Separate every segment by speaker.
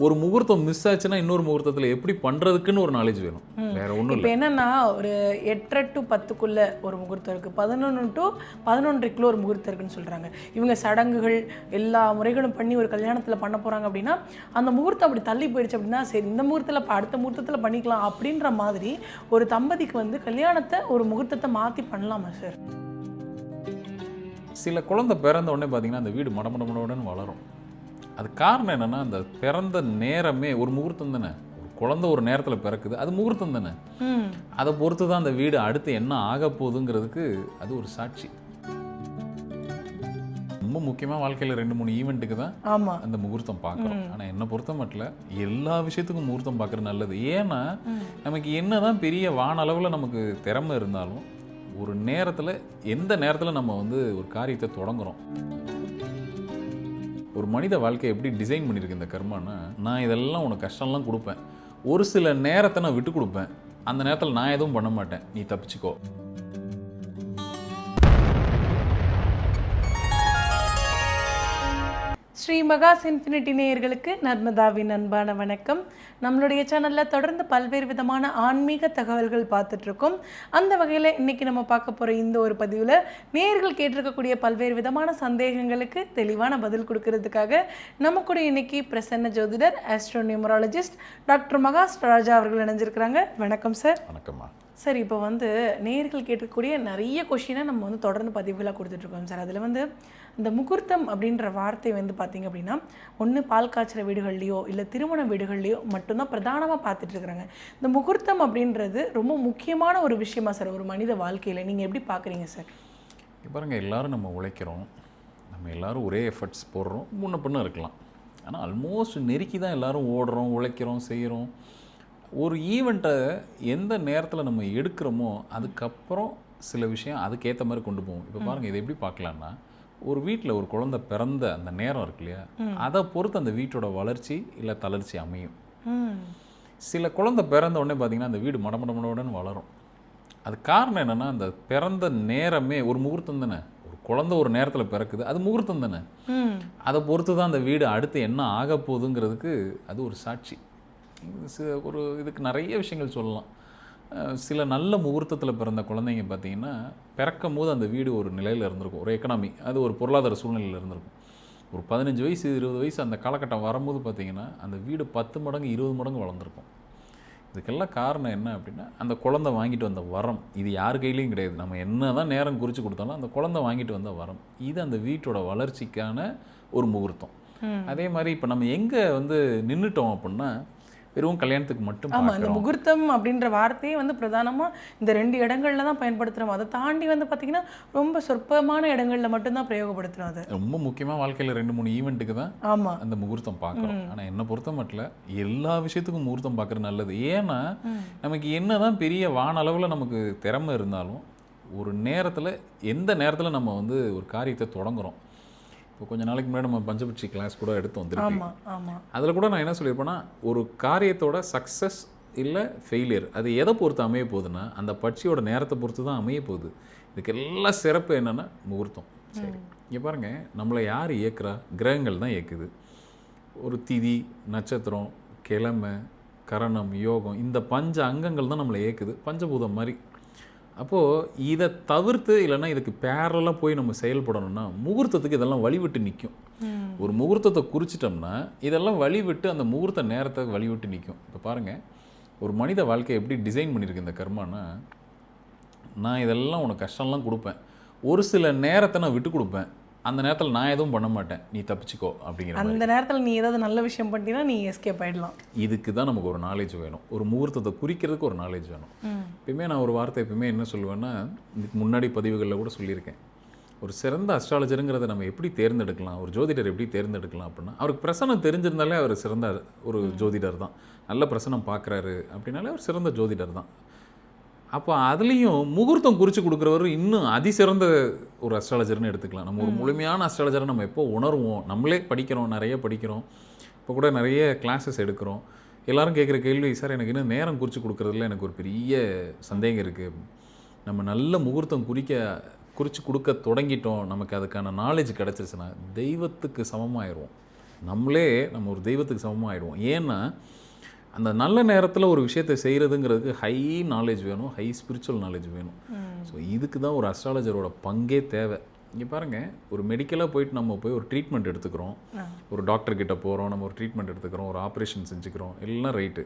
Speaker 1: ஒரு முகூர்த்தம் மிஸ் ஆச்சுன்னா இன்னொரு முகூர்த்தத்தில் எப்படி பண்ணுறதுக்குன்னு ஒரு நாலேஜ் வேணும், வேற ஒன்றும்
Speaker 2: இப்போ
Speaker 1: இல்லை.
Speaker 2: என்னன்னா ஒரு 8:30 to 10க்குள்ள ஒரு முகூர்த்தம் இருக்குது, 11 to 11:30க்குள்ள ஒரு முகூர்த்தம் இருக்குன்னு சொல்கிறாங்க. இவங்க சடங்குகள் எல்லா முறைகளும் பண்ணி ஒரு கல்யாணத்தில் பண்ண போகிறாங்க அப்படின்னா அந்த முகூர்த்தம் அப்படி தள்ளி போயிடுச்சு அப்படின்னா சரி இந்த முகூர்த்தத்தில் அடுத்த முகூர்த்தத்தில் பண்ணிக்கலாம் அப்படின்ற மாதிரி ஒரு தம்பதிக்கு வந்து கல்யாணத்தை ஒரு முகூர்த்தத்தை மாற்றி பண்ணலாமா சார்?
Speaker 1: சில குழந்தை பிறந்த உடனே பார்த்தீங்கன்னா அந்த வீடு மடமடமடன்னு வளரும். அது காரணம் என்னென்னா, அந்த பிறந்த நேரமே ஒரு முகூர்த்தம் தானே. ஒரு குழந்தை ஒரு நேரத்தில் பிறக்குது, அது முகூர்த்தம் தானே. அதை பொறுத்து தான் அந்த வீடு அடுத்து என்ன ஆக போகுதுங்கிறதுக்கு அது ஒரு சாட்சி. ரொம்ப முக்கியமாக வாழ்க்கையில் 2-3 ஈவெண்ட்டுக்கு தான் அந்த முகூர்த்தம் பார்க்குறோம். ஆனால் என்னை பொறுத்த மட்டும் எல்லா விஷயத்துக்கும் முகூர்த்தம் பார்க்குறது நல்லது. ஏன்னா நமக்கு என்ன தான் பெரிய வானளவில் நமக்கு திறமை இருந்தாலும் ஒரு நேரத்தில் எந்த நேரத்தில் நம்ம வந்து ஒரு காரியத்தை தொடங்குறோம். ஒரு மனித வாழ்க்கையை எப்படி டிசைன் பண்ணியிருக்கு இந்த கர்மானா, நான் இதெல்லாம் உனக்கு கஷ்டம்லாம் கொடுப்பேன், ஒரு சில நேரத்தை நான் விட்டு கொடுப்பேன், அந்த நேரத்தில் நான் எதுவும் பண்ண மாட்டேன், நீ தப்பிச்சுக்கோ.
Speaker 2: ஸ்ரீ மகாஸ் இன்ஃபினிட்டி நேயர்களுக்கு நர்மதாவின் அன்பான வணக்கம். நம்மளுடைய சேனலில் தொடர்ந்து பல்வேறு விதமான ஆன்மீக தகவல்கள் பார்த்துட்ருக்கோம். அந்த வகையில் இன்றைக்கி நம்ம பார்க்க போகிற இந்த ஒரு பதிவில் நேயர்கள் கேட்டிருக்கக்கூடிய பல்வேறு விதமான சந்தேகங்களுக்கு தெளிவான பதில் கொடுக்கறதுக்காக நம்ம கூட இன்றைக்கி பிரசன்ன ஜோதிடர் ஆஸ்ட்ரோ நியூமராலஜிஸ்ட் டாக்டர் மகாஸ் ராஜா அவர்கள் இணைஞ்சிருக்கிறாங்க. வணக்கம் சார்.
Speaker 1: வணக்கம்மா.
Speaker 2: சார், இப்போ வந்து நேயர்கள் கேட்கக்கூடிய நிறைய கொஷினை நம்ம வந்து தொடர்ந்து பதிவுகளாக கொடுத்துட்ருக்கோம் சார். அதில் வந்து இந்த முகூர்த்தம் அப்படின்ற வார்த்தை வந்து பார்த்திங்க அப்படின்னா ஒன்று பால் காய்ச்சற வீடுகள்லையோ இல்லை திருமண வீடுகள்லையோ மட்டும்தான் பிரதானமாக பார்த்துட்ருக்குறாங்க. இந்த முகூர்த்தம் அப்படின்றது ரொம்ப முக்கியமான ஒரு விஷயமா சார் ஒரு மனித வாழ்க்கையில் நீங்கள் எப்படி பார்க்குறீங்க சார்?
Speaker 1: பாருங்கள், எல்லோரும் நம்ம உழைக்கிறோம், நம்ம எல்லோரும் ஒரே எஃபர்ட்ஸ் போடுறோம், முன்ன பின்ன இருக்கலாம். ஆனால் ஆல்மோஸ்ட் நெருக்கி தான் எல்லோரும் ஓடுறோம், உழைக்கிறோம், செய்கிறோம். ஒரு ஈவெண்ட்டை எந்த நேரத்தில் நம்ம எடுக்கிறோமோ அதுக்கப்புறம் சில விஷயம் அதுக்கேற்ற மாதிரி கொண்டு போவோம். இப்போ பாருங்கள், இதை எப்படி பார்க்கலான்னா, ஒரு வீட்டில் ஒரு குழந்தை பிறந்த அந்த நேரம் இருக்கு இல்லையா, அதை பொறுத்து அந்த வீட்டோட வளர்ச்சி இல்லை தளர்ச்சி அமையும். சில குழந்தை பிறந்த உடனே பார்த்திங்கன்னா அந்த வீடு மடமடமடன்னு வளரும். அது காரணம் என்னென்னா, அந்த பிறந்த நேரமே ஒரு முகூர்த்தம் தானே. ஒரு குழந்தை ஒரு நேரத்தில் பிறக்குது, அது முகூர்த்தம் தானே. அதை பொறுத்து தான் அந்த வீடு அடுத்து என்ன ஆக போகுதுங்கிறதுக்கு அது ஒரு சாட்சி. ஒரு இதுக்கு நிறைய விஷயங்கள் சொல்லலாம். சில நல்ல முகூர்த்தத்தில் பிறந்த குழந்தைங்க பார்த்திங்கன்னா பிறக்கும் போது அந்த வீடு ஒரு நிலையில் இருந்திருக்கும், ஒரு எக்கனாமி, அது ஒரு பொருளாதார சூழ்நிலையில் இருந்திருக்கும். ஒரு 15 வயசு 20 வயசு அந்த காலகட்டம் வரும்போது பார்த்திங்கன்னா அந்த வீடு 10 மடங்கு 20 மடங்கு வளர்ந்துருக்கும். இதுக்கெல்லாம் காரணம் என்ன அப்படின்னா, அந்த குழந்தை வாங்கிட்டு வந்த வரம். இது யார் கையிலையும் கிடையாது, நம்ம என்ன தான் நேரம் குறித்து கொடுத்தாலும் அந்த குழந்தை வாங்கிட்டு வந்த வரம். இது அந்த வீட்டோட வளர்ச்சிக்கான ஒரு முகூர்த்தம். அதே மாதிரி இப்போ நம்ம எங்கே வந்து நின்றுட்டோம் அப்படின்னா, வெறும் கல்யாணத்துக்கு மட்டும்.
Speaker 2: ஆமாம், இந்த முகூர்த்தம் அப்படின்ற வார்த்தையே வந்து பிரதானமாக இந்த 2 இடங்கள்ல தான் பயன்படுத்துகிறோம். அதை தாண்டி வந்து பார்த்திங்கன்னா ரொம்ப சொற்பமான இடங்களில் மட்டும்தான் பிரயோகப்படுத்துகிறோம். அது ரொம்ப
Speaker 1: முக்கியமாக வாழ்க்கையில் 2-3 ஈவெண்ட்டுக்கு தான் அந்த முகூர்த்தம் பார்க்குறோம். ஆனால் என்னை பொறுத்த மட்டும் எல்லா விஷயத்துக்கும் முகூர்த்தம் பார்க்குறது நல்லது. ஏன்னா நமக்கு என்ன தான் பெரிய வானளவில் நமக்கு திறமை இருந்தாலும் ஒரு நேரத்தில் எந்த நேரத்தில் நம்ம வந்து ஒரு காரியத்தை தொடங்குகிறோம். இப்போ கொஞ்சம் நாளைக்கு முன்னாடி நம்ம பஞ்சபட்சி கிளாஸ் கூட எடுத்து வந்துருக்கோம். அதில் கூட நான் என்ன சொல்லியிருப்பேன்னா, ஒரு காரியத்தோட சக்ஸஸ் இல்லை ஃபெயிலியர் அது எதை பொறுத்து அமைய போகுதுன்னா அந்த பட்சியோட நேரத்தை பொறுத்து தான் அமைய போகுது. இதுக்கு எல்லாம் சிறப்பு என்னென்னா முகூர்த்தம். சரி, இங்கே பாருங்கள், நம்மளை யார் இயக்குறா? கிரகங்கள் தான் இயக்குது. ஒரு திதி, நட்சத்திரம், கிழமை, கரணம், யோகம், இந்த பஞ்ச அங்கங்கள் தான் நம்மளை இயக்குது, பஞ்சபூதம் மாதிரி. அப்போது இதை தவிர்த்து இல்லைன்னா இதுக்கு பேரலாக போய் நம்ம செயல்படணும்னா முகூர்த்தத்துக்கு இதெல்லாம் வழிவிட்டு நிற்கும். ஒரு முகூர்த்தத்தை குறிச்சிட்டோம்னா இதெல்லாம் வழிவிட்டு அந்த முகூர்த்த நேரத்தை வழிவிட்டு நிற்கும். இப்போ பாருங்கள், ஒரு மனித வாழ்க்கையை எப்படி டிசைன் பண்ணியிருக்கு இந்த கர்மானா, நான் இதெல்லாம் உனக்கு கஷ்டம்லாம் கொடுப்பேன், ஒரு சில நேரத்தை நான் விட்டு கொடுப்பேன், அந்த நேரத்தில் நான் எதுவும் பண்ண மாட்டேன், நீ தப்பிச்சுக்கோ அப்படிங்கிற.
Speaker 2: அந்த நேரத்தில் நீ ஏதாவது நல்ல விஷயம் பண்ணிட்டீங்கன்னா நீ எஸ்கேப் ஆகிடலாம்.
Speaker 1: இதுக்கு தான் நமக்கு ஒரு நாலேஜ் வேணும், ஒரு முகூர்த்தத்தை குறிக்கிறதுக்கு ஒரு நாலேஜ் வேணும். எப்பயுமே நான் ஒரு வார்த்தை எப்பயுமே என்ன சொல்லுவேன்னா, இதுக்கு முன்னாடி பதிவுகளில் கூட சொல்லியிருக்கேன், ஒரு சிறந்த அஸ்ட்ராலஜருங்கிறத நம்ம எப்படி தேர்ந்தெடுக்கலாம், ஒரு ஜோதிடர் எப்படி தேர்ந்தெடுக்கலாம் அப்படின்னா, அவருக்கு பிரசனம் தெரிஞ்சிருந்தாலே அவர் சிறந்த ஒரு ஜோதிடர் தான். நல்ல பிரசனம் பார்க்குறாரு அப்படின்னாலே அவர் சிறந்த ஜோதிடர் தான். அப்போ அதுலேயும் முகூர்த்தம் குறித்து கொடுக்குறவர் இன்னும் அதிசிறந்த ஒரு அஸ்ட்ராலஜர்னு எடுத்துக்கலாம். நம்ம ஒரு முழுமையான அஸ்ட்ராலஜரை நம்ம எப்போ உணர்வோம், நம்மளே படிக்கிறோம், நிறைய படிக்கிறோம், இப்போ கூட நிறைய கிளாஸஸ் எடுக்கிறோம். எல்லோரும் கேட்குற கேள்வி, சார் எனக்கு இன்னும் நேரம் குறித்து கொடுக்குறதுல எனக்கு ஒரு பெரிய சந்தேகம் இருக்குது. நம்ம நல்ல முகூர்த்தம் குறித்து கொடுக்க தொடங்கிட்டோம், நமக்கு அதுக்கான நாலேஜ் கிடச்சிருச்சுன்னா தெய்வத்துக்கு சமமாயிடுவோம். நம்ம ஒரு தெய்வத்துக்கு சமமாக ஆகிடுவோம். ஏன்னா அந்த நல்ல நேரத்தில் ஒரு விஷயத்தை செய்கிறதுங்கிறதுக்கு ஹை நாலேஜ் வேணும், ஹை ஸ்பிரிச்சுவல் நாலேஜ் வேணும். ஸோ இதுக்கு தான் ஒரு அஸ்ட்ராலஜரோட பங்கே தேவை. இங்கே பாருங்கள், ஒரு மெடிக்கலாக போயிட்டு நம்ம போய் ஒரு ட்ரீட்மெண்ட் எடுத்துக்கிறோம், ஒரு டாக்டர்கிட்ட போகிறோம், நம்ம ஒரு ட்ரீட்மெண்ட் எடுத்துக்கிறோம், ஒரு ஆப்ரேஷன் செஞ்சுக்கிறோம், எல்லாம் ரைட்டு.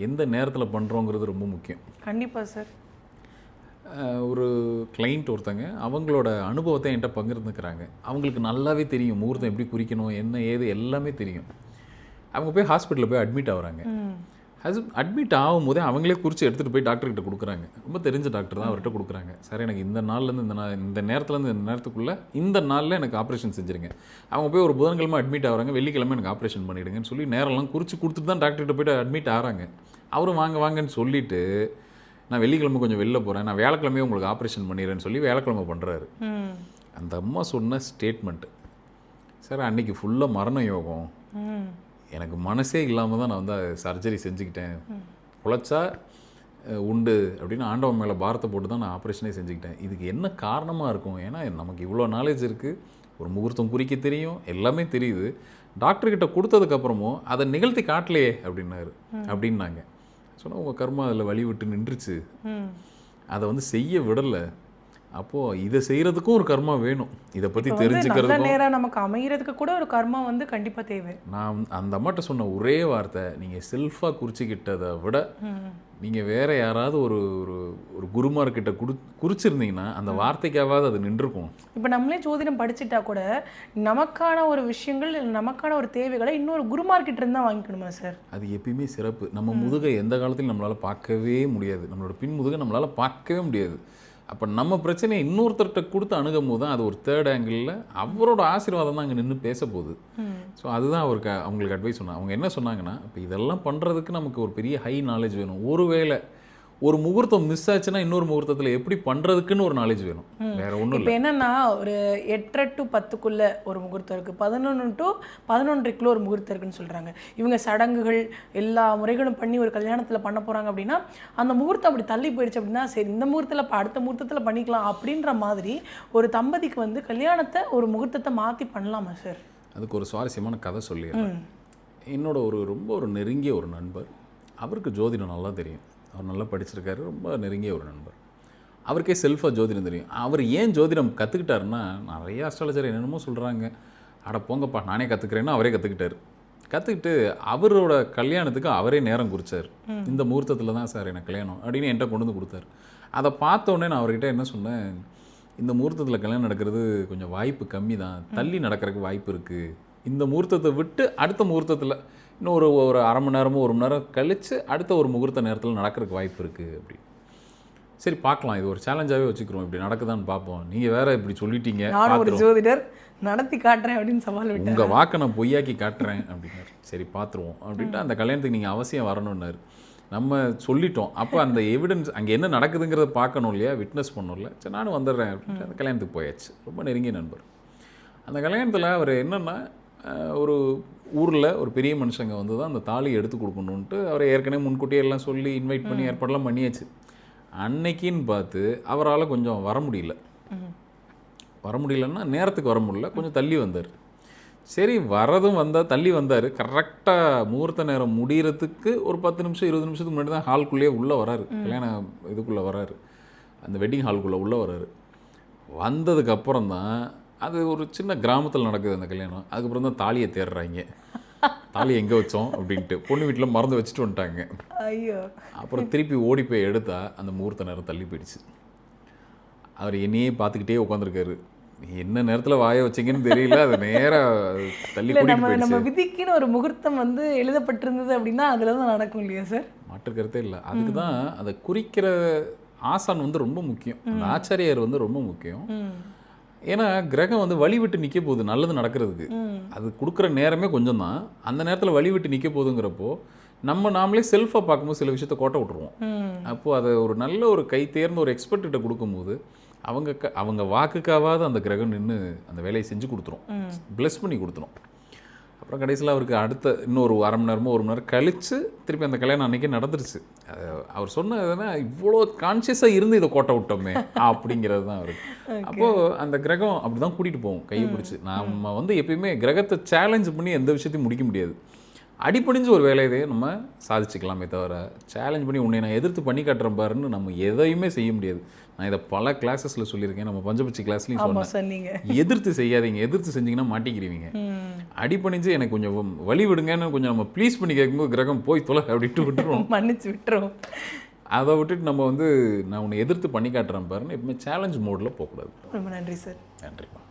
Speaker 1: எந்த நேரத்தில் பண்ணுறோங்கிறது ரொம்ப முக்கியம்.
Speaker 2: கண்டிப்பாக சார்.
Speaker 1: ஒரு கிளைண்ட் ஒருத்தங்க அவங்களோட அனுபவத்தை என்கிட்ட பகிர்ந்துக்கிறாங்க. அவங்களுக்கு நல்லாவே தெரியும் முகூர்த்தம் எப்படி குறிக்கணும், என்ன ஏது எல்லாமே தெரியும். அவங்க போய் ஹாஸ்பிட்டலில் போய் அட்மிட் ஆகுறாங்க. அட்மிட் ஆகும்போதே அவங்களே குறித்து எடுத்துகிட்டு போய் டாக்டர்கிட்ட கொடுக்குறாங்க. ரொம்ப தெரிஞ்ச டாக்டர் தான், அவர்கிட்ட கொடுக்குறாங்க. சார் எனக்கு இந்த நாள்லேருந்து இந்த நேரத்துலேருந்து இந்த நேரத்துக்குள்ளே இந்த நாளில் எனக்கு ஆப்ரேஷன் செஞ்சுருங்க. அவங்க போய் ஒரு புதன்கிழமை அட்மிட் ஆகிறாங்க, வெள்ளிக்கிழமை எனக்கு ஆப்ரேஷன் பண்ணிவிடுங்கன்னு சொல்லி நேரம்லாம் குறித்து கொடுத்துட்டு தான் டாக்டர்கிட்ட போய்ட்டு அட்மிட் ஆகிறாங்க. அவரும் வாங்கன்னு சொல்லிவிட்டு, நான் வெள்ளிக்கிழமை கொஞ்சம் வெளில போகிறேன், நான் வியாழக்கிழமையே உங்களுக்கு ஆப்ரேஷன் பண்ணிடுறேன்னு சொல்லி வியாழக்கிழமை பண்ணுறாரு. அந்த அம்மா சொன்ன ஸ்டேட்மெண்ட்டு, சார் அன்றைக்கி ஃபுல்லாக மரண யோகம், எனக்கு மனசே இல்லாமல் தான் நான் வந்து சர்ஜரி செஞ்சுக்கிட்டேன், உழைச்சா உண்டு அப்படின்னு ஆண்டவன் மேலே பாரத்தை போட்டு தான் நான் ஆப்ரேஷனே செஞ்சுக்கிட்டேன். இதுக்கு என்ன காரணமாக இருக்கும்? ஏன்னா நமக்கு இவ்வளோ நாலேஜ் இருக்குது, ஒரு முகூர்த்தம் குறிக்க தெரியும், எல்லாமே தெரியுது. டாக்டர்கிட்ட கொடுத்ததுக்கப்புறமும் அதை நிகழ்த்தி காட்டலையே அப்படின்னாங்க. சொன்னால் உங்கள் கர்மா அதில் வழி விட்டு நின்றுச்சு, அதை வந்து செய்ய விடலை. அப்போது இதை செய்கிறதுக்கும் ஒரு கர்மா வேணும், இதை பற்றி தெரிஞ்சுக்கிறதுக்கும்.
Speaker 2: நேரம் நமக்கு அமைகிறதுக்கு கூட ஒரு கர்மா வந்து கண்டிப்பாக தேவை.
Speaker 1: நான் அந்த அம்மாட்ட சொன்ன ஒரே வார்த்தை, நீங்கள் செல்ஃபாக குறிச்சிக்கிட்டதை விட நீங்கள் வேறு யாராவது ஒரு ஒரு குருமார்கிட்ட குறிச்சிருந்தீங்கன்னா அந்த வார்த்தைக்காவது அது நின்றுக்கும்.
Speaker 2: இப்போ நம்மளே ஜோதிடம் படிச்சுட்டா கூட நமக்கான ஒரு விஷயங்கள் இல்லை நமக்கான ஒரு தேவைகளை இன்னொரு குருமார்கிட்ட இருந்தால் வாங்கிக்கணுமா சார்?
Speaker 1: அது எப்பயுமே சிறப்பு. நம்ம முதுகை எந்த காலத்திலும் நம்மளால் பார்க்கவே முடியாது, நம்மளோட பின் முதுகை நம்மளால் பார்க்கவே முடியாது. அப்போ நம்ம பிரச்சனையை இன்னொருத்தர்கிட்ட கொடுத்து அணுகும் போது தான் அது ஒரு தேர்ட் ஆங்கிளில் அவரோட ஆசீர்வாதம் தான் அங்கே நின்று பேச போகுது. ஸோ அதுதான் அவங்களுக்கு அட்வைஸ் சொன்னாங்க. அவங்க என்ன சொன்னாங்கன்னா, இப்போ இதெல்லாம் பண்ணுறதுக்கு நமக்கு ஒரு பெரிய ஹை நாலேஜ் வேணும். ஒருவேளை ஒரு முகூர்த்தம் மிஸ் ஆச்சுன்னா இன்னொரு முகூர்த்தத்தில் எப்படி பண்ணுறதுக்குன்னு ஒரு நாலேஜ் வேணும், வேற ஒன்றும் இல்லை.
Speaker 2: இப்போ என்னன்னா, ஒரு 8 to 10க்குள்ளே ஒரு முகூர்த்தம் இருக்குது, 11 to 11:30 ஒரு முகூர்த்தம் இருக்குன்னு சொல்கிறாங்க. இவங்க சடங்குகள் எல்லா முறைகளும் பண்ணி ஒரு கல்யாணத்தில் பண்ண போகிறாங்க அப்படின்னா, அந்த முகூர்த்தம் அப்படி தள்ளி போயிடுச்சு அப்படின்னா, சரி இந்த முகூர்த்தத்தில் அடுத்த முகூர்த்தத்தில் பண்ணிக்கலாம் அப்படின்ற மாதிரி ஒரு தம்பதிக்கு வந்து கல்யாணத்தை ஒரு முகூர்த்தத்தை மாற்றி பண்ணலாமா சார்?
Speaker 1: அதுக்கு ஒரு சுவாரஸ்யமான கதை சொல்லிடுறேன். என்னோட ரொம்ப நெருங்கிய ஒரு நண்பர், அவருக்கு ஜோதிடம் நல்லா தெரியும், அவர் நல்லா படிச்சிருக்காரு, ரொம்ப நெருங்கிய ஒரு நண்பர். அவருக்கே செல்ஃபாக ஜோதிடம் தெரியும். அவர் ஏன் ஜோதிடம் கற்றுக்கிட்டாருன்னா, நிறைய அஸ்ட்ராலஜர் என்னென்னமோ சொல்கிறாங்க, அட போங்கப்பா நானே கற்றுக்கிறேன்னா அவரே கற்றுக்கிட்டு அவரோட கல்யாணத்துக்கு அவரே நேரம் குறிச்சார். இந்த முகூர்த்தத்தில் தான் சார் எனக்கு கல்யாணம் அப்படின்னு என்கிட்ட கொண்டு வந்து கொடுத்தாரு. அதை பார்த்தோன்னே நான் அவர்கிட்ட என்ன சொன்னேன், இந்த முகூர்த்தத்தில் கல்யாணம் நடக்கிறது கொஞ்சம் வாய்ப்பு கம்மி தான், தள்ளி நடக்கிறதுக்கு வாய்ப்பு இருக்குது. இந்த முகூர்த்தத்தை விட்டு அடுத்த முகூர்த்தத்தில் இன்னும் ஒரு அரை மணி நேரமோ 1 மணி நேரம் கழித்து அடுத்த ஒரு முகூர்த்த நேரத்தில் நடக்கிறதுக்கு வாய்ப்பு இருக்குது அப்படி. சரி பார்க்கலாம், இது ஒரு சேலஞ்சாகவே வச்சுக்கிறோம், இப்படி நடக்குதான்னு பார்ப்போம். நீங்கள் வேறு இப்படி சொல்லிட்டீங்க,
Speaker 2: ஒரு ஜோதிடர் நடத்தி காட்டுறேன் அப்படின்னு சவால் விட்டு,
Speaker 1: உங்கள் வாக்கை நான் பொய்யாக்கி காட்டுறேன் அப்படின்னாரு. சரி பார்த்துருவோம் அப்படின்ட்டு அந்த கல்யாணத்துக்கு நீங்கள் அவசியம் வரணுன்னாரு. நம்ம சொல்லிட்டோம். அப்போ அந்த எவிடன்ஸ் அங்கே என்ன நடக்குதுங்கிறத பார்க்கணும் இல்லையா, விட்னஸ் பண்ணணும்ல. சரி நானும் வந்துடுறேன் அப்படின்ட்டு அந்த கல்யாணத்துக்கு போயாச்சு. ரொம்ப நெருங்கிய நண்பர். அந்த கல்யாணத்தில் அவர் என்னென்னா, ஒரு ஊரில் ஒரு பெரிய மனுஷங்க வந்து தான் அந்த தாலி எடுத்து கொடுக்கணுன்ட்டு அவரை ஏற்கனவே முன்கூட்டியே எல்லாம் சொல்லி இன்வைட் பண்ணி ஏற்பாடெல்லாம் பண்ணியாச்சு. அன்னைக்குன்னு பார்த்து அவரால் கொஞ்சம் வர முடியலன்னா நேரத்துக்கு வர முடியல, கொஞ்சம் தள்ளி வந்தார். சரி தள்ளி வந்தார். கரெக்டாக முகூர்த்த நேரம் முடிகிறதுக்கு ஒரு 10 நிமிஷம் 20 நிமிஷத்துக்கு முன்னாடி தான் ஹால்குள்ளேயே உள்ளே வராரு, கல்யாண இதுக்குள்ளே வராரு, அந்த வெட்டிங் ஹால்குள்ளே உள்ளே வராரு. வந்ததுக்கப்புறம் தான், அது ஒரு சின்ன கிராமத்தில் நடக்குது அந்த கல்யாணம். அதுக்கப்புறம் தான் தாலியை தேடுறாங்க, தாலி எங்கே வச்சோம் அப்படின்ட்டு. பொண்ணு வீட்டில் மறந்து வச்சுட்டு வந்துட்டாங்க.
Speaker 2: ஐயோ.
Speaker 1: அப்புறம் திருப்பி ஓடி போய் எடுத்தா அந்த முகூர்த்த நேரம் தள்ளி போயிடுச்சு. அவர் என்னையே பார்த்துக்கிட்டே உட்காந்துருக்காரு, என்ன நேரத்தில் வாய வச்சிங்கன்னு தெரியல, அது நேராக தள்ளி கூட்டிட்டு
Speaker 2: நம்ம விதிக்குன்னு ஒரு முகூர்த்தம் வந்து எழுதப்பட்டிருந்தது அப்படின்னா அதில் தான் நடக்கும் இல்லையா சார்?
Speaker 1: மாற்று கருத்தே இல்லை. அதுக்கு தான் அதை குறிக்கிற ஆசான் வந்து ரொம்ப முக்கியம், அந்த ஆச்சாரியார் வந்து ரொம்ப முக்கியம். ஏன்னா கிரகம் வந்து வழி விட்டு நிற்க போகுது நல்லது நடக்கிறதுக்கு, அது கொடுக்குற நேரமே கொஞ்சம் தான். அந்த நேரத்தில் வழி விட்டு நிற்க போகுதுங்கிறப்போ நாமளே செல்ஃபாக பார்க்கும்போது சில விஷயத்த கோட்டை விட்டுருவோம். அப்போது அதை ஒரு நல்ல ஒரு கை தேர்ந்த ஒரு எக்ஸ்பர்ட்டிட்ட கொடுக்கும்போது அவங்க வாக்குக்காவது அந்த கிரகம் நின்று அந்த வேலையை செஞ்சு கொடுத்துரும், பிளஸ் பண்ணி கொடுத்துரும். அப்புறம் கடைசியில் அவருக்கு அடுத்த இன்னொரு அரை மணி நேரமோ 1 மணி நேரம் கழித்து திருப்பி அந்த கல்யாணம் அன்றைக்கி நடந்துருச்சு. அவர் சொன்னதுன்னா இவ்வளோ கான்ஷியஸாக இருந்து இதை கோட்டை விட்டோமே அப்படிங்கிறது தான் அவருக்கு. அப்போது அந்த கிரகம் அப்படி தான் கூட்டிகிட்டு போவோம் கையை பிடிச்சி. நம்ம வந்து எப்பயுமே கிரகத்தை சேலஞ்ச் பண்ணி எந்த விஷயத்தையும் முடிக்க முடியாது. அடிப்படிஞ்சு ஒரு வேலையை நம்ம சாதிச்சுக்கலாமே தவிர சேலஞ்ச் பண்ணி உன்னை நான் எதிர்த்து பண்ணி காட்டுறேன் பாருன்னு நம்ம எதையுமே செய்ய முடியாது. நான் இதை பல கிளாஸஸில் சொல்லியிருக்கேன், நம்ம பஞ்சபட்சி கிளாஸ்லையும் சொன்னேன். எதிர்த்து செய்யாதீங்க, எதிர்த்து செஞ்சீங்கன்னா மாட்டிக்கிறீங்க. அடிப்பணிஞ்சு எனக்கு கொஞ்சம் வழி விடுங்கன்னு கொஞ்சம் நம்ம ப்ளீஸ் பண்ணி கேட்கும்போது கிரகம் போய் தொலை அப்படின்ட்டு விட்டுருவோம்,
Speaker 2: மன்னிச்சு விட்டுருவோம்.
Speaker 1: அதை விட்டுட்டு நம்ம வந்து நான் உன்னை எதிர்த்து பண்ணி காட்டுறேன் பாருன்னு எப்பவுமே சேலஞ்ச் மோடில் போகக்கூடாது.
Speaker 2: ரொம்ப நன்றி சார்.
Speaker 1: நன்றிப்பா.